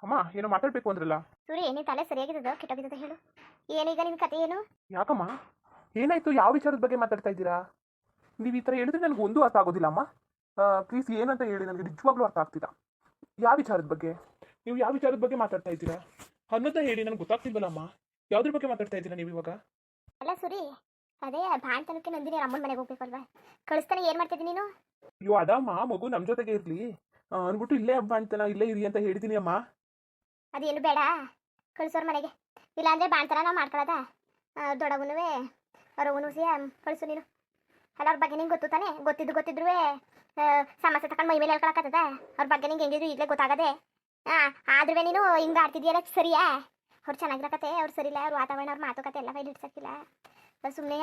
ಅಮ್ಮ ಏನೋ ಮಾತಾಡ್ಬೇಕು ಅಂದ್ರಲ್ಲ. ಸೂರಿ ನೀನ್ ತಲೆ ಸರಿಯಾಗಿದ್ದದ ಕೆಟ್ಟೋಗಿದ್ದದ ಹೇಳು. ಏನೀಗ ನಿನ್ ಕತೆ ಏನು? ಯಾಕಮ್ಮ? ಏನಾಯ್ತು? ಯಾವ ವಿಚಾರದ ಬಗ್ಗೆ ಮಾತಾಡ್ತಾ ಇದ್ದೀರಾ? ನೀವು ಈ ಥರ ಹೇಳಿದ್ರೆ ನನಗೆ ಒಂದು ಅರ್ಥ ಆಗೋದಿಲ್ಲ ಅಮ್ಮ. ಪ್ಲೀಸ್ ಏನಂತ ಹೇಳಿ, ನನಗೆ ನಿಜವಾಗ್ಲೂ ಅರ್ಥ ಆಗ್ತಿಲ್ಲ. ಯಾವ ವಿಚಾರದ ಬಗ್ಗೆ? ನೀವು ಯಾವ ವಿಚಾರದ ಬಗ್ಗೆ ಮಾತಾಡ್ತಾ ಇದ್ದೀರಾ ಅನ್ನೋದನ್ನ ಹೇಳಿ, ನನಗೆ ಗೊತ್ತಾಗ್ತಿಲ್ವಲ್ಲ ಅಮ್ಮ. ಯಾವ್ದ್ರ ಬಗ್ಗೆ ಮಾತಾಡ್ತಾ ಇದ್ದೀರಾ ನೀವು ಇವಾಗ? ಅಲ್ಲ ಸೂರಿ, ಅದೇ ಬಾಣ್ತನಕ್ಕೆ ನಂದಿನಿ ಅಮ್ಮನ ಮನೆಗೆ ಹೋಗ್ಬೇಕಲ್ವಾ, ಕಳಿಸ್ತಾನೆ ಏನ್ ಮಾಡ್ತಿದ್ದೀನಿ ನೀನು? ಅಯ್ಯೋ ಅದಮ್ಮ, ಮಗು ನಮ್ಮ ಜೊತೆಗೆ ಇರಲಿ ಅಂದ್ಬಿಟ್ಟು ಇಲ್ಲೇ ಹಬ್ಬ ಅಂತಾನ ಇಲ್ಲೇ ಇರಿ ಅಂತ ಹೇಳಿದ್ದೀನಿ ಅಮ್ಮ. ಅದೇನು ಬೇಡ, ಕಳಿಸೋರ್ ಮನೆಗೆ. ಇಲ್ಲಾಂದ್ರೆ ಬಾಣ್ತನ ನಾವು ಮಾಡ್ಕೊಳ್ಳೋದ? ದೊಡ್ಡವನುವೆ ರವನು ಸಿ ಕಳಿಸು ನೀನು. ಅಲ್ಲ ಅವ್ರ ಬಗ್ಗೆ ನಿಂಗೆ ಗೊತ್ತು ತಾನೆ, ಗೊತ್ತಿದ್ರು ಸಮಸ್ಯೆ ತಗೊಂಡು ಮೈ ಮೇಲೆ ಹೇಳ್ಕೊಳಕತ್ತದ? ಅವ್ರ ಬಗ್ಗೆ ನಿಂಗೆ ಹೆಂಗಿದ್ರು ಈಗಲೇ ಗೊತ್ತಾಗದೆ. ಆದ್ರೂ ನೀನು ಹಿಂಗೆ ಆಡ್ತಿದ್ಯಲ್ಲ, ಸರಿಯಾ? ಅವ್ರು ಚೆನ್ನಾಗಿರಕತ್ತೆ, ಅವ್ರು ಸರಿಯಿಲ್ಲ, ಅವ್ರ ವಾತಾವರಣ, ಅವ್ರ ಮಾತುಕತೆ ಎಲ್ಲ ಫೈಲ್ ಇಡ್ಸಕ್ಕಿಲ್ಲ. ಸುಮ್ಮನೆ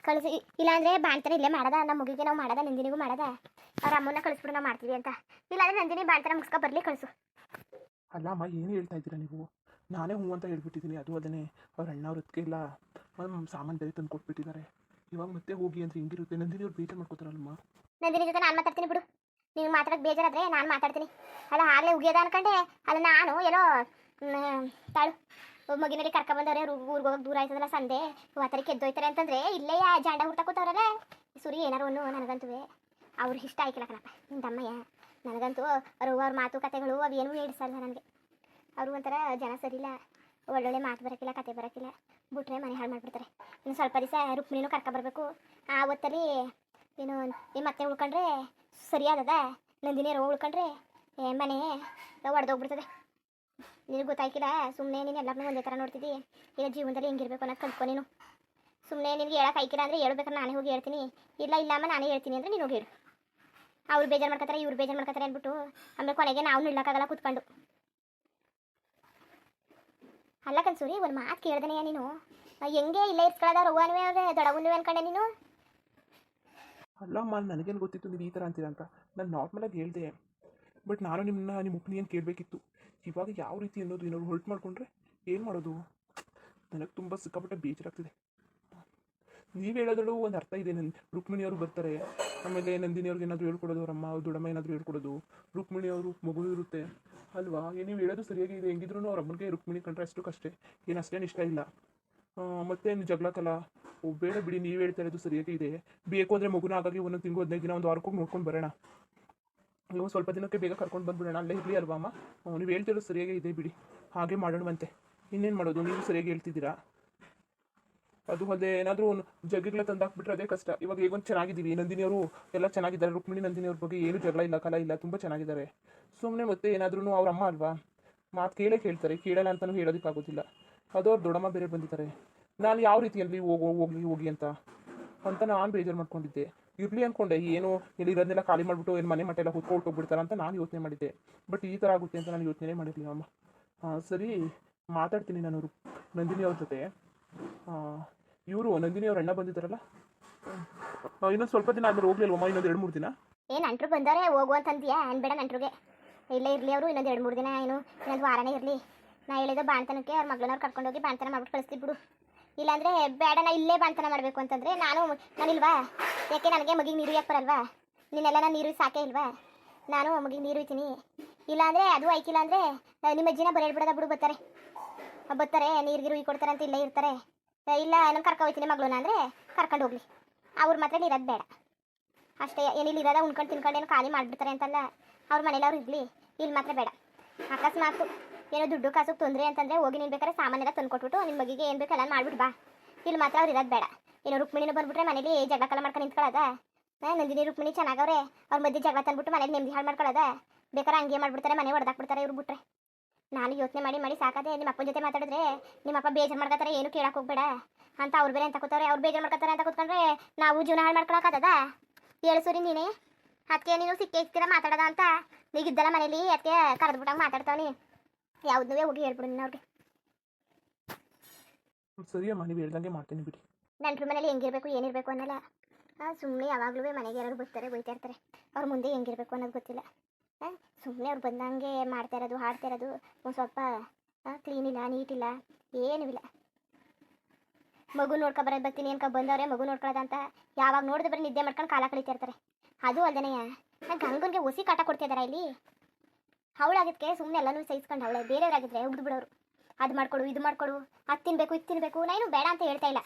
ಕಳಿಸಿ. ಇಲ್ಲಾಂದ್ರೆ ಬಾಣ್ತನ ಇಲ್ಲೇ ಮಾಡದ, ನಮ್ಮ ಮುಗಿಗೆ ನಾವು ಮಾಡದ, ನಂದಿನಿಗೂ ಮಾಡದ. ಅವ್ರ ಅಮ್ಮನ ಕಳಿಸ್ಬಿಡು, ನಾವು ಮಾಡ್ತೀವಿ ಅಂತ. ಇಲ್ಲಾಂದ್ರೆ ನಂದಿನಿ ಬಾಣ್ತನ ಮುಗಿಸ್ಕೊ ಬರಲಿ, ಕಳಿಸು. ಅಲ್ಲ ಅಮ್ಮ, ಏನು ಹೇಳ್ತಾ ಇದ್ದೀರಾ ನೀವು? ನಾನೇ ಹ್ಞೂ ಅಂತ ಹೇಳ್ಬಿಟ್ಟಿದ್ದೀನಿ. ಅದು ಅಲ್ಲದೆ ಅವ್ರ ಅಣ್ಣ ಅವ್ರ ಅದಕ್ಕೆ ಇಲ್ಲ ಸಾಮಾನು ಬೇರೆ ತಂದು ಕೊಟ್ಬಿಟ್ಟಿದ್ದಾರೆ. ಇವಾಗ ಮತ್ತೆ ಹೋಗಿ ಅಂದ್ರೆ ಹಿಂಗಿರುತ್ತೆ. ನಂದಿನಿ ಅವ್ರು ಬೇಜಾರು ಮಾಡ್ಕೋತಾರಲ್ಲಮ್ಮ. ನಂದಿನಿ ಜೊತೆ ನಾನು ಮಾತಾಡ್ತೀನಿ ಬಿಡು. ನೀವು ಮಾತಾಡೋದು ಬೇಜಾರಾದ್ರೆ ನಾನು ಮಾತಾಡ್ತೀನಿ. ಅಲ್ಲ ಆಗಲೇ ಉಗಿಯೋದ ಅನ್ಕೊಂಡೆ. ಅಲ್ಲ ನಾನು ಏನೋ ತಾಳು ಮಗಿನಲ್ಲಿ ಕರ್ಕೊಂಬಂದವ್ರೆ, ಊರಿಗೆ ಹೋಗೋಕೆ ದೂರ ಆಯ್ತದಲ್ಲ, ಸಂದೆ ವಾತರಿಗೆ ಎದ್ದೋಯ್ತಾರೆ ಅಂತಂದ್ರೆ ಇಲ್ಲೇ ಜಾಂಡ ಹುಡ್ತಾ ಕೂತವ್ರಲ್ಲ. ಸುರಿ ಏನಾರು ಒಂದು ನನಗಂತೂ ಅವ್ರು ಇಷ್ಟ ಆಯ್ಕಿಲ್ಲ ಕಣಪ್ಪ, ನಿಮ್ಮ ತಮ್ಮಯ್ಯ. ನನಗಂತೂ ಅವ್ರ ಮಾತುಕತೆಗಳು ಅವೇನೂ ಹೇಳಿಸಲ್ಲ ನನಗೆ. ಅವರು ಒಂಥರ ಜನ ಸರಿಯಿಲ್ಲ, ಒಳ್ಳೊಳ್ಳೆ ಮಾತು ಬರೋಕ್ಕಿಲ್ಲ, ಕತೆ ಬರೋಕ್ಕಿಲ್ಲ, ಬಿಟ್ರೆ ಮನೆ ಹಾಳು ಮಾಡಿಬಿಡ್ತಾರೆ. ಇನ್ನು ಸ್ವಲ್ಪ ದಿವಸ ರುಕ್ಮಿಣಿನೂ ಕರ್ಕೊಬರ್ಬೇಕು. ಆ ಹೊತ್ತಲ್ಲಿ ಏನು ನಿಮ್ಮ ಮತ್ತೆ ಉಳ್ಕೊಂಡ್ರೆ ಸರಿಯಾದದ, ನಂದಿನಿಯರು ಉಳ್ಕೊಂಡ್ರೆ ಮನೆ ಒಡೆದೋಗ್ಬಿಡ್ತದೆ. ನಿನಗೆ ಗೊತ್ತಾಯ್ಕಿಲ್ಲ, ಸುಮ್ಮನೆ ನೀನು ಎಲ್ಲರನ್ನೂ ಒಂದೇ ಥರ ನೋಡ್ತಿದ್ದಿ. ಈಗ ಜೀವನದಲ್ಲಿ ಹೆಂಗಿರ್ಬೇಕು ಅನ್ನೋದು ಕಲ್ತ್ಕೊ ನೀನು. ಸುಮ್ಮನೆ ನಿನಗೆ ಹೇಳಕ್ಕೆ ಆಯ್ಕಿಲ್ಲ ಅಂದರೆ ಹೇಳ್ಬೇಕಾದ್ರೆ ನಾನೇ ಹೋಗಿ ಹೇಳ್ತೀನಿ. ಇಲ್ಲಮ್ಮ ನಾನೇ ಹೇಳ್ತೀನಿ ಅಂದರೆ ನೀನು ಹೋಗಿ ಹೇಳು. ಅವ್ರು ಬೇಜಾರು ಮಾಡ್ಕೊತಾರೆ, ಇವ್ರು ಬೇಜಾರು ಮಾಡ್ಕೊತಾರೆ ಅಂದ್ಬಿಟ್ಟು ಆಮೇಲೆ ಕೊನೆಗೆ ನಾವು ನಿಲ್ಲಕ್ಕಾಗಲ್ಲ ಕೂತ್ಕೊಂಡು. ಅಲ್ಲ ಕನ್ಸೂರಿ, ಒಂದು ಮಾತು ಕೇಳ್ದನೆಯಾ ನೀನು? ಹೆಂಗೆ ಇಲ್ಲೇ ಇರ್ಸ್ಕೊಳ್ಳೋದ? ರವ್ವನವೇ ಅವ್ರೆ ದೊಡ್ಡವನ್ನುವೆ ಅನ್ಕೊಂಡೆ ನೀನು? ಅಲ್ಲಮ್ಮ, ನನಗೇನು ಗೊತ್ತಿತ್ತು ನೀವು ಈ ಥರ ಅಂತೀರ ಅಂತ. ನಾನು ನಾರ್ಮಲಾಗಿ ಹೇಳಿದೆ. ಬಟ್ ನಾನು ನಿಮ್ಮ ಒಪಿನಿಯನ್ ಕೇಳಬೇಕಿತ್ತು. ಇವಾಗ ಯಾವ ರೀತಿ ಅನ್ನೋದು ಏನಾದ್ರು ಹೊಲ್ಟ್ ಮಾಡಿಕೊಂಡ್ರೆ ಏನು ಮಾಡೋದು? ನನಗೆ ತುಂಬ ಸಿಕ್ಕಾಪಟ್ಟೆ ಬೇಜಾರಾಗ್ತಿದೆ. ನೀವು ಹೇಳೋದ್ರಲ್ಲೂ ಒಂದು ಅರ್ಥ ಇದೆ. ರುಕ್ಮಿಣಿಯವರು ಬರ್ತಾರೆ, ಆಮೇಲೆ ನಂದಿನಿಯವ್ರಿಗೆ ಏನಾದರೂ ಹೇಳ್ಕೊಡೋದು, ಅವ್ರ ಅಮ್ಮ ದೊಡ್ಡಮ್ಮ ಏನಾದರೂ ಹೇಳ್ಕೊಡೋದು, ರುಕ್ಮಿಣಿಯವರು ಮಗು ಇರುತ್ತೆ ಅಲ್ವಾ? ನೀವು ಹೇಳೋದು ಸರಿಯಾಗಿ ಇದೆ. ಹೆಂಗಿದ್ರು ಅವ್ರ ಅಮ್ಮನಿಗೆ ರುಕ್ಮಿಣಿ ಕಂಡ್ರೆ ಅಷ್ಟಕ್ಕಷ್ಟೇ, ಏನು ಅಷ್ಟೇನು ಇಷ್ಟ ಇಲ್ಲ. ಮತ್ತೇನು ಜಗಳಕ್ಕಲ್ಲ. ಬೇಡ ಬಿಡಿ, ನೀವು ಹೇಳ್ತಾ ಇರೋದು ಸರಿಯಾಗಿ ಇದೆ. ಬೇಕು ಅಂದರೆ ಮಗುನ ಹಾಗಾಗಿ ಒಂದೊಂದು ತಿಂಗಳು 15 ದಿನ ಒಂದು ವಾರಕ್ಕೆ ನೋಡ್ಕೊಂಡು ಬರೋಣ. ನೀವು ಸ್ವಲ್ಪ ದಿನಕ್ಕೆ ಬೇಗ ಕರ್ಕೊಂಡು ಬಂದುಬಿಡೋಣ, ಅಲ್ಲೇ ಇರಲಿ ಅಲ್ವಾ ಅಮ್ಮ? ನೀವು ಹೇಳ್ತಿರೋದು ಸರಿಯಾಗಿ ಇದೆ ಬಿಡಿ, ಹಾಗೆ ಮಾಡೋಣವಂತೆ. ಇನ್ನೇನು ಮಾಡೋದು? ನೀವು ಸರಿಯಾಗಿ ಹೇಳ್ತಿದ್ದೀರಾ. ಅದು ಅಲ್ಲದೆ ಏನಾದರೂ ಒಂದು ಜಗ್ಗಿಗಳ ತಂದಾಕ್ಬಿಟ್ರೆ ಅದೇ ಕಷ್ಟ. ಇವಾಗ ಹೇಗೊಂದು ಚೆನ್ನಾಗಿದ್ದೀವಿ, ನಂದಿನಿಯವರು ಎಲ್ಲ ಚೆನ್ನಾಗಿದ್ದಾರೆ. ರುಕ್ಮಿಣಿ ನಂದಿನಿಯವ್ರ ಬಗ್ಗೆ ಏನು ಜಗಳ ಇಲ್ಲ, ಕಲ ಇಲ್ಲ, ತುಂಬ ಚೆನ್ನಾಗಿದ್ದಾರೆ. ಸುಮ್ಮನೆ ಮತ್ತೆ ಏನಾದ್ರೂ ಅವ್ರ ಅಮ್ಮ ಅಲ್ವಾ, ಮಾತು ಕೇಳ್ತಾರೆ. ಕೇಳಲ್ಲ ಅಂತಲೂ ಹೇಳೋದಕ್ಕಾಗೋದಿಲ್ಲ. ಅದು ಅವ್ರು ದೊಡ್ಡಮ್ಮ ಬೇರೆ ಬಂದಿದ್ದಾರೆ. ನಾನು ಯಾವ ರೀತಿಯಲ್ಲಿ ಹೋಗಿ ಅಂತ ನಾನು ಬೇಜಾರು ಮಾಡ್ಕೊಂಡಿದ್ದೆ. ಇರಲಿ ಅಂದ್ಕೊಂಡೆ, ಏನು ಇರೋದನ್ನೆಲ್ಲ ಖಾಲಿ ಮಾಡಿಬಿಟ್ಟು ಏನು ಮನೆ ಮಟ್ಟೆಲ್ಲ ಹೊತ್ಕೊಳ್ತೋಗ್ಬಿಡ್ತಾರೆ ಅಂತ ನಾನು ಯೋಚನೆ ಮಾಡಿದ್ದೆ. ಬಟ್ ಈ ಥರ ಆಗುತ್ತೆ ಅಂತ ನಾನು ಯೋಚನೆ ಮಾಡಿರಲಿಲ್ಲ ಅಮ್ಮ. ಸರಿ, ಮಾತಾಡ್ತೀನಿ ನಾನು ನಂದಿನಿ ಅವ್ರ ಜೊತೆ. ಇವರು ನಂದಿನಿ ಅವ್ರ ಅಣ್ಣ ಬಂದಿದ್ದಾರಲ್ಲ, ಇನ್ನೊಂದು ಸ್ವಲ್ಪ ದಿನ ಆದ್ಮೇಲೆ ಹೋಗ್ಲಿಲ್ವಮ್ಮ? ಇನ್ನೊಂದು 2-3 ದಿನ. ಏನು ನಂಟ್ರು ಬಂದವರೆ ಹೋಗು ಅಂತಂತೀಯಾ? ಅನ್ಬೇಡ ನಂಟ್ರಿಗೆ. ಇಲ್ಲೇ ಇರಲಿ ಅವರು ಇನ್ನೊಂದು 2-3 ದಿನ, ಇನ್ನೊಂದು ವಾರನೇ ಇರಲಿ. ನಾ ಹೇಳಿದ ಬಾಣ್ತನಕ್ಕೆ ಅವ್ರ ಮಗಳನ್ನವ್ರು ಕರ್ಕೊಂಡೋಗಿ ಬಾಣ್ತನ ಮಾಡ್ಬಿಟ್ಟು ಕಳಿಸ್ತೀವಿ ಬಿಡು. ಇಲ್ಲಾಂದರೆ ಬೇಡ, ನಾ ಇಲ್ಲೇ ಬಾಣ್ತನ ಮಾಡಬೇಕು ಅಂತಂದರೆ ನಾನಿಲ್ವಾ? ಯಾಕೆ ನನಗೆ ಮಗಿಗೆ ನೀರು ಯಾಕೆ ಬರಲ್ವಾ? ನೀನೆಲ್ಲ ನಾನು ನೀರು ಸಾಕೇ ಇಲ್ವಾ? ನಾನು ಮಗಿಗೆ ನೀರು ಇದ್ದೀನಿ. ಇಲ್ಲಾಂದರೆ ಅದು ಆಯ್ಕಿಲ್ಲ ಅಂದರೆ ನಿಮ್ಮ ಅಜ್ಜಿನ ಬರೀ ಹೇಳ್ಬಿಡೋದ ಬಿಡು. ಬರ್ತಾರೆ ನೀರು ಕೊಡ್ತಾರೆ ಅಂತ ಇಲ್ಲೇ ಇರ್ತಾರೆ. ಇಲ್ಲ ನಾನು ಕರ್ಕೊ ಹೋಗ್ತೀನಿ ಮಗಳನ್ನ ಅಂದರೆ ಕರ್ಕೊಂಡು ಹೋಗ್ಲಿ. ಅವ್ರ ಮಾತ್ರ ಇರೋದು ಬೇಡ ಅಷ್ಟೇ. ಏನಿಲ್ಲ ಇರೋದ ಉಣ್ಕೊಂಡು ತಿನ್ಕೊಂಡು ಏನು ಖಾಲಿ ಮಾಡಿಬಿಡ್ತಾರೆ ಅಂತಲ್ಲ. ಅವ್ರ ಮನೇಲಿ ಅವ್ರು ಇರಲಿ, ಇಲ್ಲಿ ಮಾತ್ರ ಬೇಡ. ಅಕಸ್ಮಾತು ಏನೋ ದುಡ್ಡು ಕಾಸು ತೊಂದರೆ ಅಂತಂದರೆ ಹೋಗಿ ನೀನು ಬೇಕಾದ್ರೆ ಸಾಮಾನೆಲ್ಲ ತಂದು ಕೊಟ್ಬಿಟ್ಟು ನಿಮ್ಮ ಮಗಿಗೆ ಏನು ಬೇಕಲ್ಲ ಮಾಡಿಬಿಟ್ಟು ಬಾ. ಇಲ್ಲಿ ಮಾತ್ರ ಅವ್ರು ಇರೋದು ಬೇಡ. ಏನೋ ರುಕ್ಮಿಣಿನ ಬಂದ್ಬಿಟ್ರೆ ಮನೇಲಿ ಜಗಳ ಕಲ ಮಾಡ್ಕೊಂಡು ನಿಂತ್ಕೊಳ್ಳೋದ? ನಂದಿನಿ ರುಕ್ಮಿಣಿ ಚೆನ್ನಾಗವ್ರೆ, ಅವ್ರ ಮಧ್ಯೆ ಜಗಳ ತಂದ್ಬಿಟ್ಟು ಮನೇಲಿ ನೆಮ್ಮದಿ ಹಾಳು ಮಾಡ್ಕೊಳ್ಳೋದ? ಬೇಕಾದ್ರೆ ಹಂಗೆ ಮಾಡಿಬಿಡ್ತಾರೆ, ಮನೆ ಹೊಡೆದಾಕ್ಬಿಡ್ತಾರೆ ಇವ್ರು ಬಿಟ್ರೆ. ನಾನು ಯೋಚನೆ ಮಾಡಿ ಸಾಕದೆ. ನಿಮ್ಮ ಅಪ್ಪನ ಜೊತೆ ಮಾತಾಡಿದ್ರೆ ನಿಮ್ಮಪ್ಪ ಬೇಜಾರು ಮಾಡ್ಕೊತಾರೆ, ಏನು ಕೇಳಕ್ಕೆ ಹೋಗ್ಬೇಡ ಅಂತ ಅವ್ರು ಬೇರೆ ಅಂತ ಕೂತವ್ರೆ. ಅವ್ರು ಬೇಜಾರು ಮಾಡ್ಕೊತಾರೆ ಅಂತ ಕೂತ್ಕೊಂಡ್ರೆ ನಾವು ಜೀವನ ಹಾಳು ಮಾಡ್ಕೊಳಕ್ಕಾಗದ? ಹೇಳು ಸೂರಿ ನೀನೇ. ಅದಕ್ಕೆ ನೀನು ಸಿಕ್ಕೇ ಇರ್ತೀರ ಮಾತಾಡೋದ ಅಂತ ನೀಗಿದ್ದಲ್ಲ ಮನೇಲಿ, ಅದಕ್ಕೆ ಕರೆದ್ಬಿಟ್ಟಾಗ ಮಾತಾಡ್ತಾವನಿ. ಯಾವುದೂ ಹೋಗಿ ಹೇಳ್ಬಿಡು ನೀನು ಅವ್ರಿಗೆ. ಸರಿ ಅಮ್ಮ, ನೀವು ಹೇಳ್ದಂಗೆ ಮಾಡ್ತೀನಿ ಬಿಡಿ. ನೆಂಟ್ರ ಮನೇಲಿ ಹೆಂಗಿರ್ಬೇಕು ಏನಿರಬೇಕು ಅನ್ನಲ್ಲ. ಸುಮ್ಮನೆ ಯಾವಾಗಲೂ ಮನೆಗೆ ಯಾರು ಬರ್ತಾರೆ ಬೈತಾ ಇರ್ತಾರೆ. ಅವ್ರ ಮುಂದೆ ಹೆಂಗಿರ್ಬೇಕು ಅನ್ನೋದು ಗೊತ್ತಿಲ್ಲ. ಸುಮ್ಮನೆ ಅವ್ರು ಬಂದಂಗೆ ಮಾಡ್ತಾ ಇರೋದು, ಹಾಡ್ತಾ ಇರೋದು, ಒಂದು ಸ್ವಲ್ಪ ಕ್ಲೀನ್ ಇಲ್ಲ, ನೀಟಿಲ್ಲ, ಏನೂ ಇಲ್ಲ. ಮಗು ನೋಡ್ಕೊಬರೋದು ಬರ್ತೀನಿ ಅನ್ಕೊ ಬಂದವ್ರೆ, ಮಗು ನೋಡ್ಕೊಳ್ಳೋದ ಅಂತ ಯಾವಾಗ ನೋಡಿದ್ರೆ ಬರೀ ನಿದ್ದೆ ಮಾಡ್ಕೊಂಡು ಕಾಲ ಕಳೀತಾ ಇರ್ತಾರೆ. ಅದು ಅಲ್ದೇನೆಯ ನಾನು ಗಂಗನಿಗೆ ಒಸಿ ಕಾಟ ಕೊಡ್ತಿದ್ದಾರೆ ಇಲ್ಲಿ. ಅವಳಾಗಿದ್ದಕ್ಕೆ ಸುಮ್ಮನೆ ಎಲ್ಲನೂ ಸಹಿಸ್ಕೊಂಡು ಅವಳೆ ಬೇರೆಯವರಾಗಿದ್ರೆ ಉಗ್ದು ಬಿಡೋರು. ಅದು ಮಾಡ್ಕೊಡು ಇದು ಮಾಡ್ಕೊಡು, ಅದು ತಿನ್ನಬೇಕು ಇದು ತಿನ್ನಬೇಕು, ನಾನು ಬೇಡ ಅಂತ ಹೇಳ್ತಾ ಇಲ್ಲ.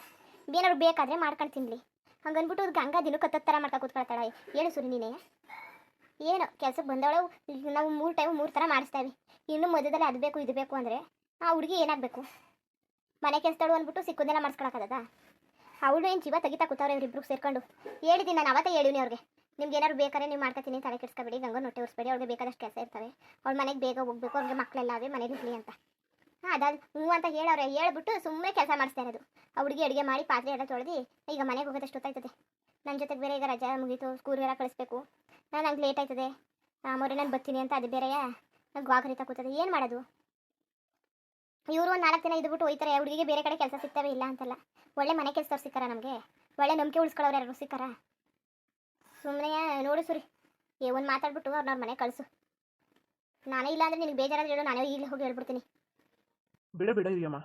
ಏನಾದ್ರು ಬೇಕಾದರೆ ಮಾಡ್ಕೊಂಡು ತಿನ್ನಲಿ ಹಂಗನ್ಬಿಟ್ಟು ಗಂಗಾ ದಿನಕ್ಕೆ ಹತ್ತತ್ತು ಥರ ಮಾಡ್ಕೊಂಡು ಕೂತ್ಕೊಳ್ತಾಳೆ. ಹೇಳು ಸುರಿ ನೀನೇ ಏನು ಕೆಲಸಕ್ಕೆ ಬಂದವಳು. ನಾವು 3 ಟೈಮ್ 3 ಥರ ಮಾಡಿಸ್ತೇವೆ. ಇನ್ನು ಮಧ್ಯದಲ್ಲಿ ಅದು ಬೇಕು ಇದು ಬೇಕು ಅಂದರೆ ಆ ಹುಡುಗಿ ಏನಾಗಬೇಕು? ಮನೆ ಕೆಲಸದಳು ಅಂದ್ಬಿಟ್ಟು ಸಿಕ್ಕೋದೆಲ್ಲ ಮಾಡಿಸ್ಕೊಳಕ್ಕದ? ಅವಳು ಏನು ಜೀವ ತೆಗಿತಾ ಕೂತವ್ರೆ ಇವರಿಬ್ರು ಸೇರ್ಕೊಂಡು. ಹೇಳಿದ್ದೀನಿ ನಾನು ಅವತ್ತೇ ಹೇಳಿವ್ನಿ ಅವ್ರಿಗೆ, ನಿಮ್ಗೆ ಏನಾದ್ರು ಬೇಕಾದ್ರೆ ನೀವು ಮಾಡ್ಕೊತೀನಿ, ತಲೆ ಕೆಡಿಸ್ಕೊಬೇಡಿ, ಗಂಗನ ಹೊಟ್ಟೆ ಉರಿಸ್ಬೇಡಿ, ಅವ್ರಿಗೆ ಬೇಕಾದಷ್ಟು ಕೆಲಸ ಇರ್ತವೆ, ಅವ್ಳ ಮನೆಗೆ ಬೇಗ ಹೋಗ್ಬೇಕು, ಅವ್ರಿಗೆ ಮಕ್ಕಳೆಲ್ಲ ಅವೇ ಮನೇಲಿ ಇರಲಿ ಅಂತ. ಅದಾದ ಹ್ಞೂ ಅಂತ ಹೇಳವ್ರೆ. ಹೇಳ್ಬಿಟ್ಟು ಸುಮ್ಮನೆ ಕೆಲಸ ಮಾಡಿಸ್ತಾ ಇರೋದು. ಆ ಹುಡುಗಿ ಅಡುಗೆ ಮಾಡಿ ಪಾತ್ರೆ ಎಲ್ಲ ತೊಳೆದು ಈಗ ಮನೆಗೆ ಹೋಗೋದಷ್ಟು ಹೊತ್ತಾಯ್ತದೆ. ನನ್ನ ಜೊತೆಗೆ ಬೇರೆ ಈಗ ರಜಾ ಮುಗೀತು, ಸ್ಕೂಲ್ಗೆಲ್ಲ ಕಳಿಸ್ಬೇಕು, ನಂಗೆ ಲೇಟ್ ಆಯ್ತದೆ, ಮೊರೆ ನಾನು ಬರ್ತೀನಿ ಅಂತ ಅದು ಬೇರೆಯಾ ನಂಗೆ ಗಾಗರಿತಾ ಕೂತದೆ. ಏನು ಮಾಡೋದು? ಇವರು ಒಂದು 4 ದಿನ ಇದ್ಬಿಟ್ಟು ಹೋಯ್ತಾರೆ. ಹುಡುಗಿಗೆ ಬೇರೆ ಕಡೆ ಕೆಲಸ ಸಿಗ್ತವೆ ಇಲ್ಲ ಅಂತಲ್ಲ, ಒಳ್ಳೆ ಮನೆ ಕೆಲಸದವ್ರು ಸಿಕ್ಕಾರ, ನಮಗೆ ಒಳ್ಳೆ ನಂಬಿಕೆ ಉಳಿಸ್ಕೊಳ್ಳೋರು ಯಾರು ಸಿಕ್ಕಾರ? ಸುಮ್ಮನೆ ನೋಡು ಸುರಿ, ಒಂದು ಮಾತಾಡ್ಬಿಟ್ಟು ಅವ್ರನ್ನ ಮನೆ ಕಳಿಸು. ನಾನೇ ಇಲ್ಲ ಅಂದರೆ ನಿನಗೆ ಬೇಜಾರಾದ್ರೆ ಹೇಳು, ನಾನೇ ಈಗಲೇ ಹೋಗಿ ಹೇಳ್ಬಿಡ್ತೀನಿ. ಬಿಡ ಹಿರಿಯಮ್ಮ.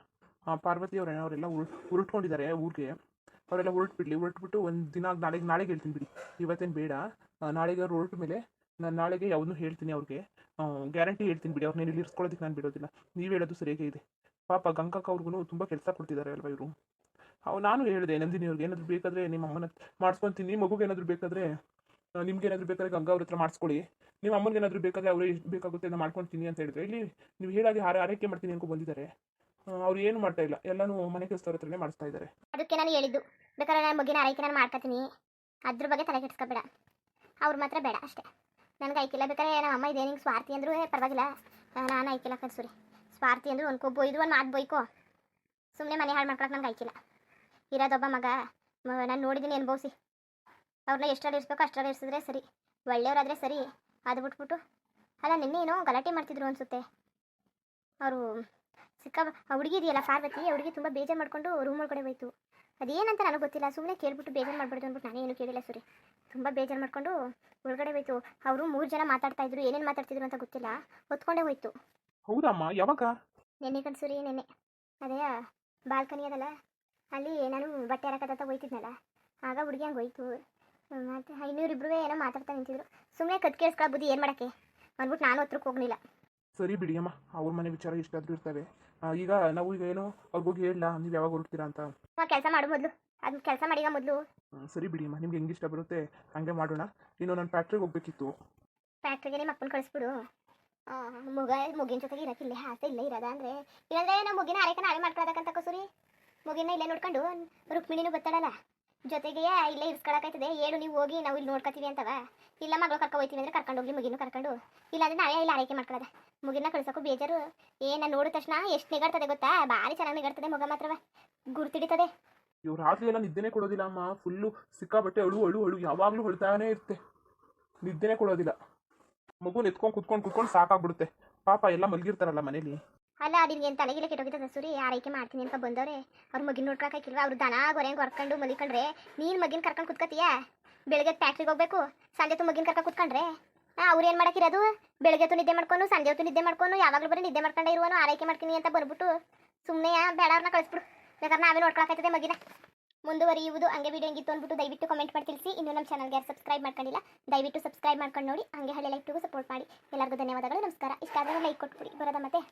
ಪಾರ್ವತಿ ಅವರೆಲ್ಲ ಉರುಟ್ಕೊಂಡಿದ್ದಾರೆ ಊರಿಗೆ. ಅವರೆಲ್ಲ ಹೊರಟ್ಬಿಟ್ಟು ಒಂದು ದಿನ ನಾಳೆಗೆ ಹೇಳ್ತೀನಿ ಬಿಡಿ, ಇವತ್ತೇನು ಬೇಡ. ನಾಳೆಗೆ ಅವ್ರು ಹೊರಟ ಮೇಲೆ ನಾನು ನಾಳೆಗೆ ಯಾವನ್ನೂ ಹೇಳ್ತೀನಿ ಅವ್ರಿಗೆ, ಗ್ಯಾರಂಟಿ ಹೇಳ್ತೀನಿ ಬಿಡಿ. ಅವ್ರನ್ನೇನು ಇಲ್ಲಿ ಇರಿಸ್ಕೊಳ್ಳೋದಕ್ಕೆ ನಾನು ಬಿಡೋದಿಲ್ಲ. ನೀವು ಹೇಳೋದು ಸರಿಯಾಗೇ ಇದೆ. ಪಾಪ ಗಂಗಕ್ಕ ಅವ್ರಿಗೂ ತುಂಬ ಕೆಲಸ ಕೊಡ್ತಿದ್ದಾರೆ ಅಲ್ವಾ ಇವರು. ನಾನು ಹೇಳಿದೆ ನಂದಿನಿ ಅವ್ರಿಗೆ, ಏನಾದರೂ ಬೇಕಾದರೆ ನಿಮ್ಮ ಅಮ್ಮನ ಮಾಡಿಸ್ಕೊತೀನಿ, ಮಗುಗೆ ಏನಾದರೂ ಬೇಕಾದರೆ ನಿಮ್ಗೆ ಏನಾದರೂ ಬೇಕಾದ್ರೆ ಗಂಗಾ ಅವ್ರ ಹತ್ರ ಮಾಡಿಸ್ಕೊಳ್ಳಿ, ನಿಮ್ಮ ಅಮ್ಮನಿಗೆ ಏನಾದರೂ ಬೇಕಾದರೆ ಅವ್ರು ಎಷ್ಟು ಬೇಕಾಗುತ್ತೆ ಅದನ್ನು ಮಾಡ್ಕೊಳ್ತೀನಿ ಅಂತ ಹೇಳಿದ್ರೆ, ಇಲ್ಲಿ ನೀವು ಹೇಳಾಗಿ ಆರೈಕೆ ಮಾಡ್ತೀನಿ ಅನ್ಕೊ ಬಂದಿದ್ದಾರೆ. ಅವ್ರು ಏನು ಮಾಡ್ತಾ ಇಲ್ಲ, ಎಲ್ಲನೂ ಮನೆ ಕೆಲಸದವ್ರ ಹತ್ರನೇ ಮಾಡಿಸ್ತಾ ಇದ್ದಾರೆ. ಅದಕ್ಕೆ ನಾನು ಹೇಳಿದ್ದು, ಬೇಕಾದ್ರೆ ನಾನು ಮಗಿನ ಆರೈಕೆ ನಾನು ಮಾಡ್ಕೊತೀನಿ, ಅದ್ರ ಬಗ್ಗೆ ತಲೆ ಕೆಡಿಸ್ಕೊಬೇಡ, ಅವ್ರು ಮಾತ್ರ ಬೇಡ ಅಷ್ಟೇ. ನನಗೆ ಐಕಿಲ್ಲ. ಬೇಕಾದ್ರೆ ನಮ್ಮ ಅಮ್ಮ ಇದೆ ನಿಂಗೆ ಸ್ವಾರ್ಥಿ ಅಂದರೂ ಪರವಾಗಿಲ್ಲ, ನಾನು ಐಕಿಲ್ಲ ಕನ್ಸೂರಿ. ಸ್ವಾರ್ಥಿ ಅಂದರೂ ಒಂದು ಕೊಬ್ಬು ಇದು ಒಂದು ಮಾತು ಬೈಕೋ, ಸುಮ್ಮನೆ ಮನೆ ಹಾಳು ಮಾಡ್ಕೊಳಕ್ಕೆ ನನಗೆ ಐಕಿಲ್ಲ. ಇರೋದೊಬ್ಬ ಮಗ, ನಾನು ನೋಡಿದ್ದೀನಿ ಅನುಭವಿಸಿ. ಅವ್ರನ್ನ ಎಷ್ಟರಲ್ಲಿ ಇರಿಸ್ಬೇಕು ಅಷ್ಟರಲ್ಲಿ ಇರಿಸಿದ್ರೆ ಸರಿ, ಒಳ್ಳೆಯವರಾದರೆ ಸರಿ. ಅದು ಬಿಟ್ಬಿಟ್ಟು ಅಲ್ಲ, ನಿನ್ನೆ ಏನೋ ಗಲಾಟೆ ಮಾಡ್ತಿದ್ರು ಅನಿಸುತ್ತೆ ಅವರು. ಆ ಹುಡುಗಿ ಇದೆಯಲ್ಲ ಪಾರ್ವತಿ, ಆ ಹುಡುಗಿ ತುಂಬ ಬೇಜಾರು ಮಾಡಿಕೊಂಡು ರೂಮ್ ಒಳಗಡೆ ಹೋಯ್ತು. ಅದೇನಂತ ನನಗೆ ಗೊತ್ತಿಲ್ಲ, ಸುಮ್ಮನೆ ಕೇಳ್ಬಿಟ್ಟು ಬೇಜಾರು ಮಾಡ್ಬಿಡ್ತು ಅಂದ್ಬಿಟ್ಟು ನಾನೇ ಏನು ಕೇಳಿಲ್ಲ ಸುರಿ. ತುಂಬ ಬೇಜಾರು ಮಾಡಿಕೊಂಡು ಒಳಗಡೆ ಹೋಯ್ತು. ಅವರು 3 ಜನ ಮಾತಾಡ್ತಾ ಇದ್ರು, ಏನೇನು ಮಾತಾಡ್ತಿದ್ರು ಅಂತ ಗೊತ್ತಿಲ್ಲ, ಹೊತ್ಕೊಂಡೇ ಹೋಯ್ತು. ಹೌದಮ್ಮ? ಯಾವಾಗ? ನೆನ್ನೆ ಕನ್ಸೂರಿ, ನೆನ್ನೆ. ಅದೇ ಬಾಲ್ಕನಿ ಅದಲ್ಲ, ಅಲ್ಲಿ ನಾನು ಬಟ್ಟೆ ಹಾಕತ್ತ ಹೋಯ್ತಿದ್ನಲ್ಲ, ಆಗ ಹುಡುಗಿ ಹಂಗೆ ಹೋಯ್ತು. ಮತ್ತು ಇನ್ನೂರಿಬ್ರು ಏನೋ ಮಾತಾಡ್ತಾ ನಿಂತಿದ್ರು. ಸುಮ್ಮನೆ ಕತ್ ಕೇಳಿಸ್ಕೊಳ್ಳೋ ಬುದ್ಧಿ ಏನು ಮಾಡೋಕ್ಕೆ ಅಂದ್ಬಿಟ್ಟು ನಾನು ಹತ್ರಕ್ಕೆ ಹೋಗಲಿಲ್ಲ. ಸರಿ ಬಿಡಿಯಮ್ಮ, ಅವ್ರ ಮನೆ ವಿಚಾರ ಎಷ್ಟಾದರೂ ಇರ್ತವೆ. ಈಗ ನಾವು ಈಗ ಏನು ಅವ್ರಿಗೋಗಿ ಹೇಳಲ್ಲ ನೀವು ಯಾವಾಗ ಹೊರಡ್ತೀರಾ ಅಂತ. ಕೆಲಸ ಮಾಡು ಮೊದಲು, ಅದನ್ನ ಕೆಲಸ ಮಾಡೀಗ ಮೊದಲು. ಸರಿ ಬಿಡಿಯಮ್ಮ, ನಿಮ್ಗೆ ಹೆಂಗೆ ಇಷ್ಟ ಬರುತ್ತೆ ಹಂಗೆ ಮಾಡೋಣ. ಇನ್ನು ನಾನು ಫ್ಯಾಕ್ಟ್ರಿಗೆ ಹೋಗ್ಬೇಕಿತ್ತು. ಫ್ಯಾಕ್ಟ್ರಿಗೆ ನಿಮ್ಮ ಅಪ್ಪನ ಕಳಿಸ್ಬಿಡು. ಮುಗಿನ ಜೊತೆಗೆ ಇರೋಕ್ಕಿಲ್ಲ, ಆಸೆ ಇಲ್ಲೇ ಇರೋದ ಅಂದರೆ ಇಲ್ಲಾಂದರೆ ನಾವು ಮುಗಿನ ಆರೈಕೆ ನಾಳೆ ಮಾಡ್ಕೊಳ್ಳೋದಕ್ಕಂತ ಕಸೂರಿ. ಮುಗಿನ ಇಲ್ಲೇ ನೋಡ್ಕೊಂಡು ರುಕ್ಮಿಣಿನೂ ಬರ್ತಾಳಲ್ಲ ಜೊತೆಗೆ, ಇಲ್ಲೇ ಇರಿಸ್ಕೊಳಕಾಯ್ತದೆ. ಹೇಳು ನೀವು ಹೋಗಿ, ನಾವು ಇಲ್ಲಿ ನೋಡ್ಕೊತೀವಿ ಅಂತವ. ಇಲ್ಲ ಮಗಳು ಕರ್ಕೊಂಡು ಹೋಗ್ತೀವಿ ಅಂದರೆ ಕರ್ಕೊಂಡು ಹೋಗಿ ಮುಗಿನೂ ಕರ್ಕೊಂಡು, ಇಲ್ಲಾಂದರೆ ನಾವೇ ಇಲ್ಲಿ ಆರೈಕೆ ಮಾಡ್ಕೊಳ್ಳೋದ. ಮುಗಿನ ಕಳ್ಸೋಕ್ಕೂ ಬೇಜಾರು. ನಾನು ನೋಡಿದ ತಕ್ಷಣ ಎಷ್ಟು ನಿಗಾಡ್ತದೆ ಗೊತ್ತಾ, ಭಾರಿ ಚೆನ್ನಾಗಿ ನಿಗಾಡ್ತದೆ ಮಗ ಮಾತ್ರವ, ಗುರ್ತಿಡಿತದೆ. ಇವ್ರು ರಾತ್ರಿ ಎಲ್ಲ ನಿದ್ದೆನೇ ಕೊಡೋದಿಲ್ಲ ಅಮ್ಮ, ಫುಲ್ಲು ಸಿಕ್ಕಾಬಟ್ಟೆ ಅಳು ಯಾವಾಗಲೂ ಹೊಳ್ತಾನೇ ಇರುತ್ತೆ, ನಿದ್ದೆನೇ ಕೊಡೋದಿಲ್ಲ. ಮಗುನ ಎತ್ಕೊಂಡು ಕುತ್ಕೊಂಡು ಸಾಕಾಗ್ಬಿಡುತ್ತೆ. ಪಾಪ ಎಲ್ಲ ಮಲಗಿರ್ತಾರಲ್ಲ ಮನೇಲಿ. ಅಲ್ಲ ನಿನ್ಗೆ ತಲೆಗಿಲ್ಲ ಕೆಟ್ಟೋಗಿದ್ದ ಸೂರಿ, ಆರೈಕೆ ಮಾಡ್ತೀನಿ ಅಂತ ಬಂದವ್ರೆ, ಅವ್ರ ಮಗಿನ ನೋಡ್ಕೊಳಕ್ಕಿಲ್ವಾ? ಅವ್ರು ದನ ಗೊರೆಂಗೆ ಹೊರ್ಕೊಂಡು ಮಲಿಕೊಂಡ್ರೆ ನೀನು ಮಗಿನ ಕರ್ಕೊಂಡು ಕುತ್ಕತೀಯ. ಬೆಳಗ್ಗೆ ಫ್ಯಾಕ್ಟ್ರಿಗೆ ಹೋಗ್ಬೇಕು, ಸಂಜೆ ಹೊತ್ತು ಮಗಿನ ಕರ್ಕೊಂಡು ಕುತ್ಕೊಂಡ್ರೆ ಅವ್ರು ಏನು ಮಾಡೋಕ್ಕಿರೋದು? ಬೆಳಗ್ಗೆ ಹೊತ್ತು ನಿದ್ದೆ ಮಾಡ್ಕೊಂಡು ಸಂಜೆ ಹೊತ್ತು ನಿದ್ದೆ ಮಾಡ್ಕೊಂಡು ಯಾವಾಗಲೂ ಬರೀ ನಿದ್ದೆ ಮಾಡ್ಕೊಂಡೇ ಇರುವನು, ಆರೈಕೆ ಮಾಡ್ತೀನಿ ಅಂತ ಬಂದ್ಬಿಟ್ಟು ಸುಮ್ಮನೆ ಬೇಡ ಅವ್ರನ್ನ ಕಳಿಸ್ಬಿಡು. ಬೇಕಾದ್ರೆ ನಾವೇ ನೋಡ್ಕೊಳಕ್ಕಾಯ್ತದೆ ಮಗಿನ. ಮುಂದುವರಿಯುವುದು ಹಂಗೆ ವಿಡಿಯೋ ಹೆಂಗಿತ್ತು ಅಂದ್ಬಿಟ್ಟು ದಯವಿಟ್ಟು ಕಮೆಂಟ್ ಮಾಡಿ ತಿಳಿಸಿ. ಇನ್ನೂ ನಮ್ಮ ಚಾನಲ್ಗೆ ಯಾರು ಸಬ್ಸ್ಕ್ರೈಬ್ ಮಾಡ್ಕೊಂಡಿಲ್ಲ ದಯವಿಟ್ಟು ಸಬ್ಸ್ಕ್ರೈಬ್ ಮಾಡ್ಕೊಂಡು ನೋಡಿ, ಹಂಗೆ ಹಳ್ಳಿ ಲೈಕ್ಗೂ ಸಪೋರ್ಟ್ ಮಾಡಿ. ಎಲ್ಲರಿಗೂ ಧನ್ಯವಾದಗಳು, ನಮಸ್ಕಾರ. ಇಷ್ಟ ಆದರೆ ಲೈಕ್ ಕೊಟ್ಬಿಡಿ. ಬರೋದ ಮತ್ತೆ.